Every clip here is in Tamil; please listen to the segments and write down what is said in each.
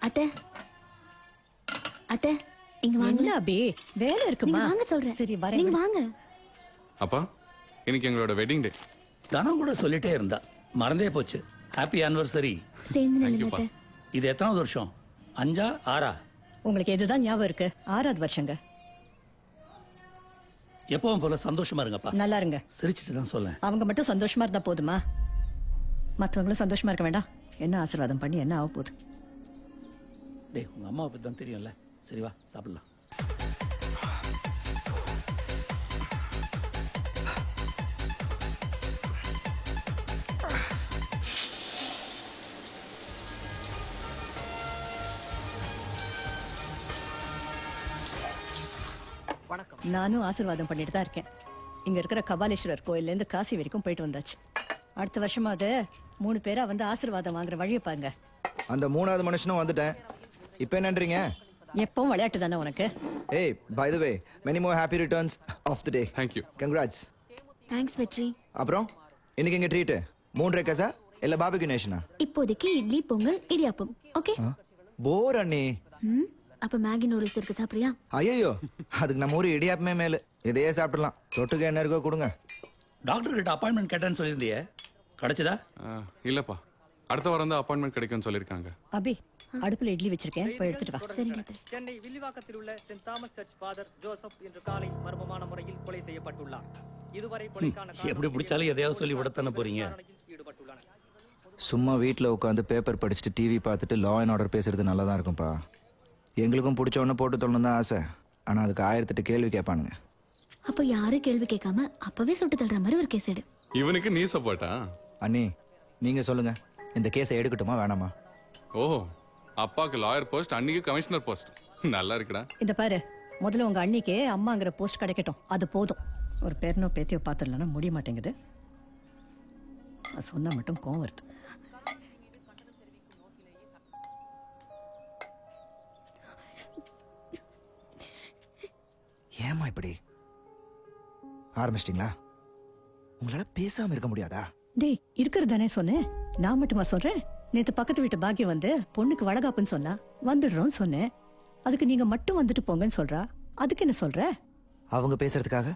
அத்தை அத்தை இங்க வாங்க. என்ன அபி வேலை இருக்குமா? வாங்க சொல்றேன். சரி வரேன். நீங்க வாங்க. அப்பா இன்னைக்கு எங்களோட வெட்டிங் டே. தனம் கூட சொல்லிட்டே இருந்தா, மறந்தே போச்சு. Happy anniversary. சேர்ந்து நில்லுங்க அத்தை. இது எத்தனாவது வருஷம்? 5ஆ 6ஆ? உங்களுக்கு எதுதான் ஞாபகம் இருக்கு? 6வது வருஷங்க. எப்பவும் போல சந்தோஷமா இருங்கப்பா. நல்லா இருங்க. சிரிச்சிட்டு தான் சொல்லேன். அவங்க மட்டும் சந்தோஷமா இருந்தா போதுமா? மற்றவங்களும் சந்தோஷமா இருக்க வேண்டாம்? என்ன ஆசீர்வாதம் பண்ணி என்ன ஆக போகுது? டேய், உங்க அம்மாவை பத்தி தான் தெரியும்ல. சரி வா சாப்பிடலாம். நானும் ஆசீர்வாதம் பண்ணிட்டு தான் இருக்கேன். இங்க இருக்கிற கபாலீஸ்வரர் கோயில்ல இருந்து காசி வரைக்கும் போயிட்டு வந்தாச்சு. அடுத்த வருஷமாவது 3 பேரா வந்து ஆசீர்வாதம் வாங்குற வழியை பாருங்க. அந்த 3வது மனுஷனும் வந்துட்டேன். இப்போ என்னன்றீங்க? எப்பவும் விளையாட்டு தானே உனக்கு? ஏய், by the way, many more happy returns of the day. Thank you. Congrats. Thanks வெற்றி. அப்புறம் இன்னைக்கு எங்க ட்ரீட்? 3 ரேக்கஸா இல்ல பாபிக்கு நேஷனா? இப்போதைக்கு இட்லி பொங்கல் இடியாப்பம். ஓகே? போர் அண்ணி. அப்ப மேகி நூடுல்ஸ் இருக்கு, சாப்பிடுறியா? ஐயோ, அதுக்கு நம்ம ஊர் இடியாப்பமே மேல. இதையே சாப்பிடலாம். தொட்டுக்க என்ன இருக்கோ கொடுங்க. டாக்டர் கிட்ட அப்பாயின்மெண்ட் கேட்டேன்னு சொல்லியிருந்தியே, கிடைச்சதா? இல்லப்பா, அடுத்த வாரம் தான் அப்பாயின்மெண்ட் கிடைக்கும்னு சொல்லியிருக்காங்க. அபி, அடுப்புல இட்லி வச்சிருக்கேன், போய் எடுத்துட்டு வா. சரிங்க அத்தை. சென்னை வில்லிவாக்கத்தில் உள்ள Saint Thomas church father Joseph இன்று காலை மர்மமான முறையில் கொலை செய்யப்பட்டுள்ளார். இதுவரை கொலைக்கான எப்படி பிடிச்சாலும் எதையாவது சொல்லி விடத்தானே போறீங்க. ஈடுபட்டுள்ளனர். சும்மா வீட்டில் உட்காந்து பேப்பர் படிச்சுட்டு டிவி பார்த்துட்டு லா அண்ட் ஆர்டர் பேசுறது நல்லா தான் இருக்கும்ப்பா. எங்களுக்கும் பிடிச்சவொன்னு போட்டு சொல்லணும் தான் ஆசை. ஆனால் அதுக்கு 1008 கேள்வி கேட்பானுங்க. அப்ப யாரும் கேள்வி கேட்காம அப்பவே சுட்டு தள்ளுற மாதிரி ஒரு கேஸ் எடு. இவனுக்கு நீ சப்போர்ட்டா? அண்ணி, நீங்க சொல்லுங்க, இந்த கேஸை எடுக்கட்டுமா வேணாமா? ஓ, அப்பாக்கு லாயர் போஸ்ட், அன்னைக்கு கமிஷனர் போஸ்ட். நல்லா இருக்குடா. இந்த பாரு, முதல்ல உங்க அண்ணிக்கு அம்மாங்கிற போஸ்ட் கிடைக்கட்டும், அது போதும். ஒரு பேரனோ பேத்தியோ பாத்துடலன்னா முடிய மாட்டேங்குது. சொன்னா மட்டும் கோவம் வருது. ஏமா இப்படி ஆரம்பிச்சிட்டீங்களா? உங்களால பேசாம இருக்க முடியாதா? டேய், இருக்கிறதானே சொன்னேன். நான் மட்டுமா சொல்றேன்? நேத்து பக்கத்து வீட்டு பாக்கியம் வந்து பொண்ணுக்கு வளகாப்புன்னு சொன்னா, வந்துடுறோம் சொன்னேன். அதுக்கு நீங்க மட்டும் வந்துட்டு போங்கன்னு சொல்றா. அதுக்கு என்ன சொல்ற? அவங்க பேசுறதுக்காக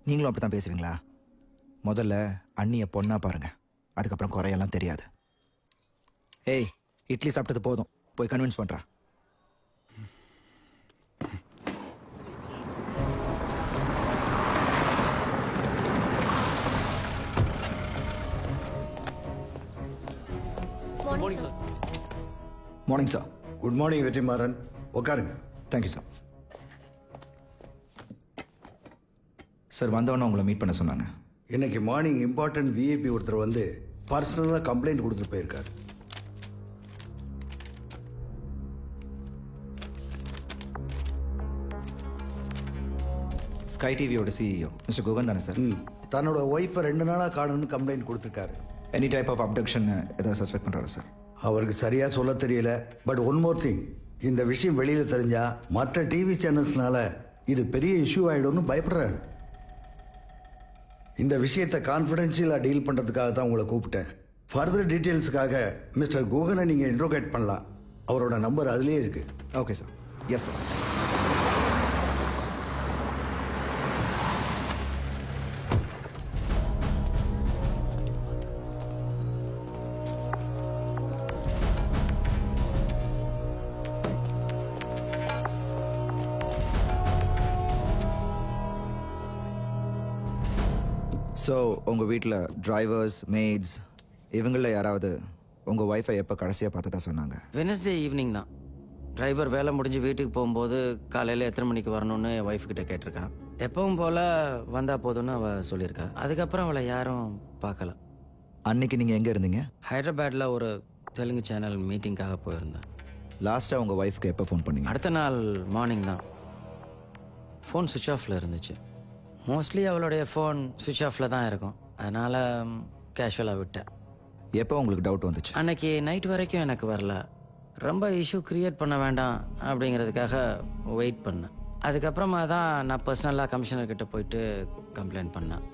நீங்களும் அப்படித்தான் பேசுவீங்களா? முதல்ல அண்ணிய பொண்ணா பாருங்க, அதுக்கப்புறம் குறையெல்லாம் தெரியாது. ஏய், இட்லி சாப்பிட்டது போதும், போய் கன்வின்ஸ் பண்றா. Morning sir. Good morning Vetrimaaran, உட்காருங்க. Thank you sir. சார், வந்தவொன்னே உங்களை மீட் பண்ண சொன்னாங்க. இன்னைக்கு மார்னிங் இம்பார்ட்டன்ட் விஐபி ஒருத்தர் வந்து பர்சனலாக கம்ப்ளைண்ட் கொடுத்துட்டு போயிருக்காரு. ஸ்கை டிவியோட சிஇஓ மிஸ்டர் குகன் தானே சார்? தன்னோட ஒய்ஃபை 2 நாளாக காணுன்னு கம்ப்ளைண்ட் கொடுத்துருக்காரு. எனி டைப் ஆஃப் அப்டக்ஷன் ஏதாவது சஸ்பெக்ட் பண்ணுறாரு சார்? அவருக்கு சரியாக சொல்ல தெரியல. பட் ஒன் மோர் திங், இந்த விஷயம் வெளியில் தெரிஞ்சா மற்ற டிவி சேனல்ஸ்னால இது பெரிய இஷ்யூ ஆகிடும்னு பயப்படுறாரு. இந்த விஷயத்தை கான்ஃபிடென்ஷியலாக டீல் பண்ணுறதுக்காக தான் உங்களை கூப்பிட்டேன். ஃபர்தர் டீட்டெயில்ஸுக்காக மிஸ்டர் குகனை நீங்கள் இன்ட்ரோகேட் பண்ணலாம். அவரோட நம்பர் அதுலேயே இருக்கு. Okay sir. Yes sir. So உங்கள் வீட்டில் டிரைவர்ஸ், மெய்ட்ஸ் இவங்களில் யாராவது உங்கள் ஒய்ஃபை எப்போ கடைசியாக பார்த்ததா சொன்னாங்க? வெனஸ்டே ஈவினிங் தான். டிரைவர் வேலை முடிஞ்சு வீட்டுக்கு போகும்போது காலையில் எத்தனை மணிக்கு வரணும்னு என் ஒய்ஃப்கிட்ட கேட்டிருக்கான். எப்பவும் போல் வந்தால் போதும்னு அவள் சொல்லியிருக்கா. அதுக்கப்புறம் அவளை யாரும் பார்க்கல. அன்னைக்கு நீங்கள் எங்கே இருந்தீங்க? ஹைதராபாத்தில் ஒரு தெலுங்கு சேனல் மீட்டிங்காக போயிருந்தேன். லாஸ்ட்டாக உங்கள் ஒய்ஃப்க்கு எப்போ ஃபோன் பண்ணீங்க? அடுத்த நாள் மார்னிங் தான். ஃபோன் சுவிட்ச் ஆஃபில் இருந்துச்சு. மோஸ்ட்லி அவளுடைய ஃபோன் சுவிட்ச் ஆஃபில் தான் இருக்கும். அதனால் கேஷுவலாக விட்டேன். எப்போ உங்களுக்கு டவுட் வந்துச்சு? அன்னைக்கு நைட் வரைக்கும் எனக்கு வரல. ரொம்ப இஷ்யூ க்ரியேட் பண்ண வேண்டாம் அப்படிங்கிறதுக்காக வெயிட் பண்ணேன். அதுக்கப்புறமா தான் நான் பர்சனலாக கமிஷனர்கிட்ட போயிட்டு கம்ப்ளைண்ட் பண்ணேன்.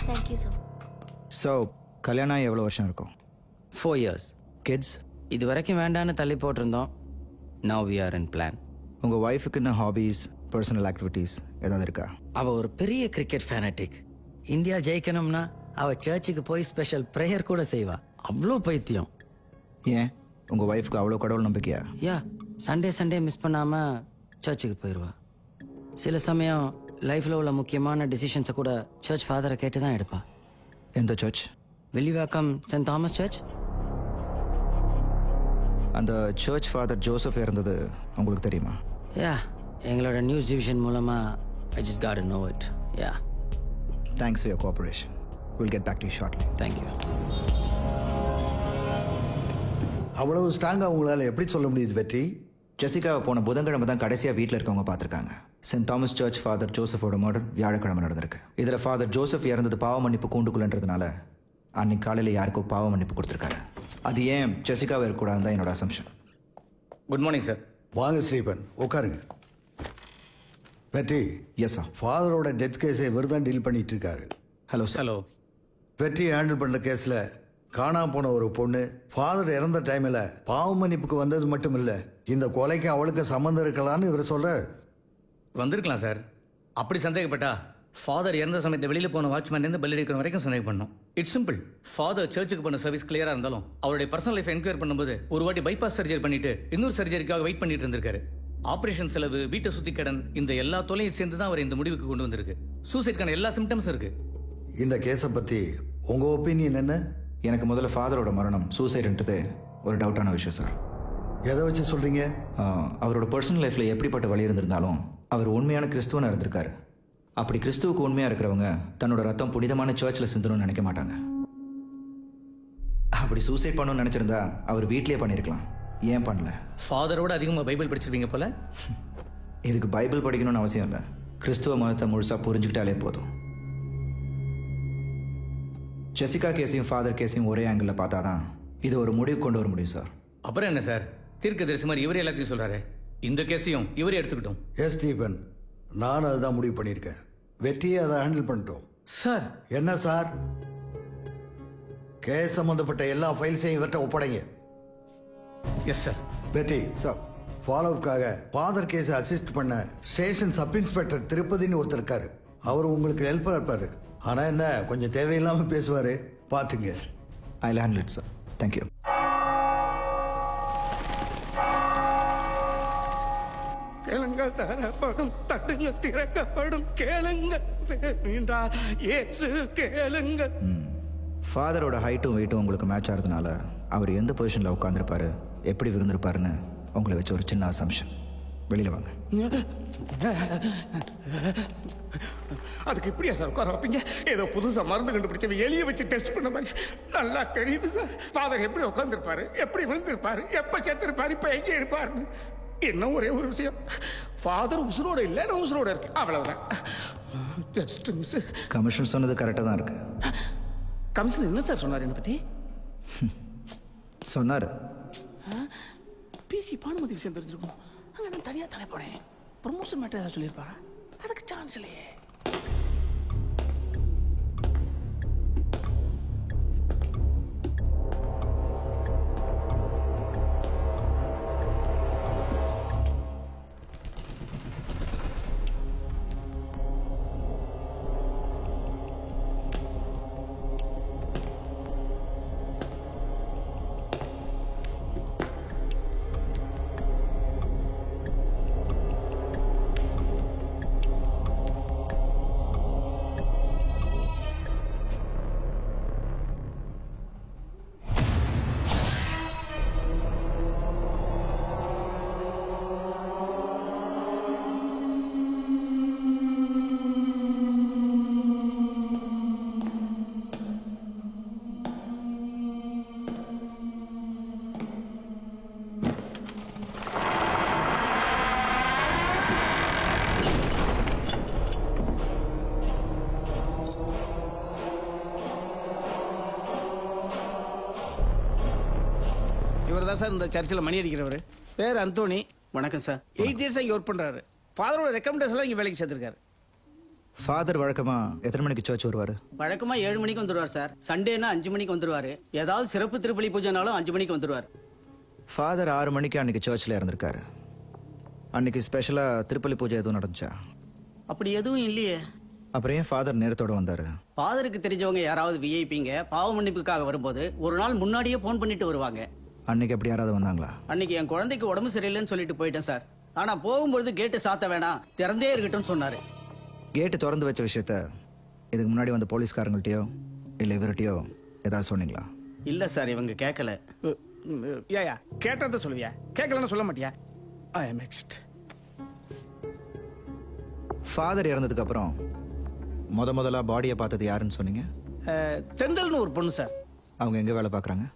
Thank you sir. ஸோ கல்யாணம் எவ்வளோ வருஷம் இருக்கும்? 4 years. கிட்ஸ்? இது வரைக்கும் வேண்டான்னு தள்ளி போட்டிருந்தோம். Now we are in plan. உங்கள் ஒய்ஃபுக்குன்னு ஹாபீஸ், பர்சனல் ஆக்டிவிட்டீஸ் ஏதாவது இருக்கா? அவள் ஒரு பெரிய கிரிக்கெட் ஃபேனட்டிக். இந்தியா ஜெயிக்கணும்னா அவள் சர்ச்சுக்கு போய் ஸ்பெஷல் ப்ரேயர் கூட செய்வா. அவ்வளோ பைத்தியம். ஏன் உங்கள் ஒய்ஃப்க்கு அவ்வளோ கடவுள் நம்பிக்கையா? யா, சண்டே மிஸ் பண்ணாமல் சர்ச்சுக்கு போயிடுவா. சில சமயம் லைஃப்பில் உள்ள முக்கியமான டிசிஷன்ஸை கூட சர்ச் ஃபாதரை கேட்டு தான் எடுப்பா. எந்த church? Villivakkam Saint Thomas church. அந்த சர்ச் ஃபாதர் ஜோசப் இறந்தது உங்களுக்கு தெரியுமா? யா, எங்களோட நியூஸ் டிவிஷன் மூலமாக I just got to know it. Yeah, thanks for your cooperation. Will get back to you shortly. Thank you. அவ்வளவு ஸ்ட்ராங்காக உங்களால் எப்படி சொல்ல முடியுது வெற்றி? ஜெசிகாவை போன புதன்கிழமை தான் கடைசியாக வீட்டில் இருக்கவங்க பார்த்துருக்காங்க. சென்ட் தாமஸ் சர்ச் ஃபாதர் ஜோசஃபோட மர்டர் வியாழக்கிழமை நடந்திருக்கு. இதில் ஃபாதர் ஜோசப் இறந்தது பாவ மன்னிப்பு கூண்டுக்குள்ளன்றதுனால அன்னைக்கு காலையில் யாருக்கோ பாவ மன்னிப்பு கொடுத்துருக்காரு. அது ஏன் ஜெசிகாவை இருக்கக்கூடாதுன்னு தான் என்னோட அசம்ஷன். Good morning sir. வாங்க ஸ்ரீபன், உட்காருங்க. வெற்றி, எஸ் சார். ஃபாதரோட டெத் கேஸை இவர் தான் டீல் பண்ணிட்டு இருக்காரு. Hello sir. ஹலோ. வெற்றி ஹேண்டில் பண்ணுற கேஸில் காணாம போன ஒரு பொண்ணு ஃபாதர் இறந்த டைமில் பாவ மன்னிப்புக்கு வந்தது மட்டும் இல்லை, இந்த கொலைக்கு அவளுக்கு சம்மந்தம் இருக்கலான்னு இவர் சொல்கிறார். வந்திருக்கலாம் சார். அப்படி சந்தேகப்பட்டா ஃபாதர் இறந்த சமயத்தை வெளியில் போன வாட்ச்மேன்லேருந்து பெல் அடிக்கிற வரைக்கும் சந்தேகம் பண்ணோம். It's simple. ஃபாதர் சர்ச்சுக்கு பண்ண சர்வீஸ் கிளியராக இருந்தாலும் அவருடைய பர்சனல் லைஃப் என்கொயர் பண்ணும்போது ஒரு வாட்டி பைபாஸ் சர்ஜரி பண்ணிட்டு இன்னொரு சர்ஜரிக்காக வெயிட் பண்ணிட்டு இருந்திருக்காரு. ஆபரேஷன் செலவு, வீட்டை சுத்தி கடன், இந்த எல்லா தொலையும் சேர்ந்து தான் அவர் இந்த முடிவுக்கு கொண்டு வந்திருக்கு. சூசைட்கான எல்லா சிம்டம்ஸும் இருக்கு. இந்த கேஸை பற்றி உங்கள் ஒப்பீனியன் என்ன? எனக்கு முதல்ல ஃபாதரோட மரணம் சூசைடுன்றது ஒரு டவுட்டான விஷயம் சார். எதை வச்சு சொல்கிறீங்க? அவரோட பர்சனல் லைஃப்பில் எப்படிப்பட்ட வழி இருந்திருந்தாலும் அவர் உண்மையான கிறிஸ்துவனாக இருந்திருக்காரு. அப்படி கிறிஸ்துவுக்கு உண்மையாக இருக்கிறவங்க தன்னோட ரத்தம் புனிதமான சர்ச்சில் சிந்தணும்னு நினைக்க மாட்டாங்க. அப்படி சூசைட் பண்ணணும்னு நினச்சிருந்தா அவர் வீட்லேயே பண்ணியிருக்கலாம். ஏன் பண்ணல? ஃபாதரோட அதிகமாக பைபிள் படிச்சிருப்பீங்க போல. இதுக்கு பைபிள் படிக்கணும்னு அவசியம் இல்லை. கிறிஸ்துவ மதத்தை முழுசாக புரிஞ்சுக்கிட்டாலே போதும். ஜெசிகா கேஸையும் ஃபாதர் கேஸையும் ஒரே ஆங்கிளில் பார்த்தா தான் இது ஒரு முடிவு கொண்டு வர முடியும் சார். அப்புறம் என்ன சார், தீர்க்க தரிசி மாதிரி இவரே எல்லாத்தையும் சொல்கிறாரு. இந்த கேஸையும் இவரே எடுத்துக்கிட்டோம். எஸ் ஸ்டீபன், நான் அதுதான் முடிவு பண்ணியிருக்கேன். வெற்றியை அதை ஹேண்டில் பண்ணிட்டோம். சார். என்ன சார்? கேஸ் சம்பந்தப்பட்ட எல்லா ஃபைல்ஸையும் இவர்கிட்ட ஒப்படைங்க. Yes sir. வெற்றி சார், ஃபாலோவுக்காக ஃபாதர் கேஸை அசிஸ்ட் பண்ண ஸ்டேஷன் சப் இன்ஸ்பெக்டர் திருப்பதின்னு ஒருத்தர் இருக்காரு. அவர் உங்களுக்கு ஹெல்ப்பாக இருப்பார். ஆனால் என்ன, கொஞ்சம் தேவையில்லாமல் பேசுவார், பார்த்துங்க. I will handle it sir. Thank you. கேளுங்க தரப்படும், தட்டுங்க திறக்கப்படும், கேளுங்க இயேசு கேளுங்க. ஃபாதரோட ஹைட்டும் வெயிட்டும் உங்களுக்கு மேட்ச் ஆகிறதுனால அவர் எந்த பொசிஷனில் உட்காந்துருப்பாரு, எப்படி விருந்திருப்பாருன்னு உங்களை வச்சு ஒரு சின்ன அசம்ஷன். வெளியில் வாங்க. அதுக்கு இப்படியா சார் உட்கார வைப்பீங்க? ஏதோ புதுசாக மருந்து கண்டுபிடிச்ச எலியை வச்சு டெஸ்ட் பண்ண மாதிரி நல்லா தெரியுது சார். ஃபாதர் எப்படி உட்காந்துருப்பாரு, எப்படி விழுந்திருப்பாரு, எப்போ சேர்த்திருப்பாரு, இப்போ எங்கே இருப்பாருன்னு. இன்னும் ஒரே ஒரு விஷயம், ஃபாதர் உசுரோட இல்லை, நான் உசுரோட இருக்கேன், அவ்வளவுதான். Just miss. கமிஷன் சொன்னது கரெக்டாக தான் இருக்கு. கமிஷன் என்ன சார் சொன்னார் என்னை பற்றி? சொன்னார். பிசி பானுமதி விஷயம் தெரிஞ்சிருக்கும். அங்கே நான் தனியாக தலை போனேன். ப்ரொமோஷன் மேட்டர் ஏதாவது சொல்லியிருப்பாரா? அதுக்கு சான்ஸ் இல்லையே. இவர் தான் சார் இந்த சர்ச்சில் மணி அடிக்கிறவர். பேர் அந்தோனி. வணக்கம் சார். 8 இயர்ஸாக இங்கே ஒர்க் பண்ணுறாரு. ஃபாதரோட ரெக்கமெண்டேஷன் தான் இங்கே வேலைக்கு சேர்த்துருக்காரு. ஃபாதர் வழக்கமா எத்தனை மணிக்கு சர்ச் வருவார்? வழக்கமா 7 மணிக்கு வந்துருவார் சார். சண்டேனா 5 மணிக்கு வந்துருவாரு. ஏதாவது சிறப்பு திருப்பலி பூஜைனாலும் 5 மணிக்கு வந்துருவார். ஃபாதர் 6 மணிக்கு அன்னைக்கு சர்ச்சில் இருந்திருக்காரு. அன்னைக்கு ஸ்பெஷலாக திருப்பலி பூஜை எதுவும் நடந்துச்சா? அப்படி எதுவும் இல்லையே. அப்புறம் ஏன் ஃபாதர் நேரத்தோட வந்தார்? ஃபாதருக்கு தெரிஞ்சவங்க யாராவது விஐபிங்க பாவ மன்னிப்புக்காக வரும்போது ஒரு நாள் முன்னாடியே ஃபோன் பண்ணிட்டு வருவாங்க. அன்னைக்கு எப்படி யாராவது வந்தாங்களா? அன்னைக்கு என் குழந்தைக்கு உடம்பு சரியில்லைன்னு சொல்லிட்டு போயிட்டேன் சார். ஆனா போகும்பொழுது கேட்டு சாத்த வேணாம், திறந்தே இருக்கட்டும் சொன்னாரு. கேட்டு திறந்து வச்ச விஷயத்த இதுக்கு முன்னாடி வந்த போலீஸ்காரங்கள்ட்டையோ இல்லை இவர்கிட்டயோ ஏதாவது சொன்னீங்களா? இல்ல சார், இவங்க கேட்கல. ஏயா கேட்டதை சொல்லுவியா, கேட்கலன்னு சொல்ல மாட்டியா? I am next. ஃபாதர் இறந்ததுக்கு அப்புறம் முதல்ல பாடியை பார்த்தது யாருன்னு சொன்னீங்க? தெண்டல்னு ஒரு பொண்ணு சார். அவங்க எங்கே வேலை பார்க்குறாங்க?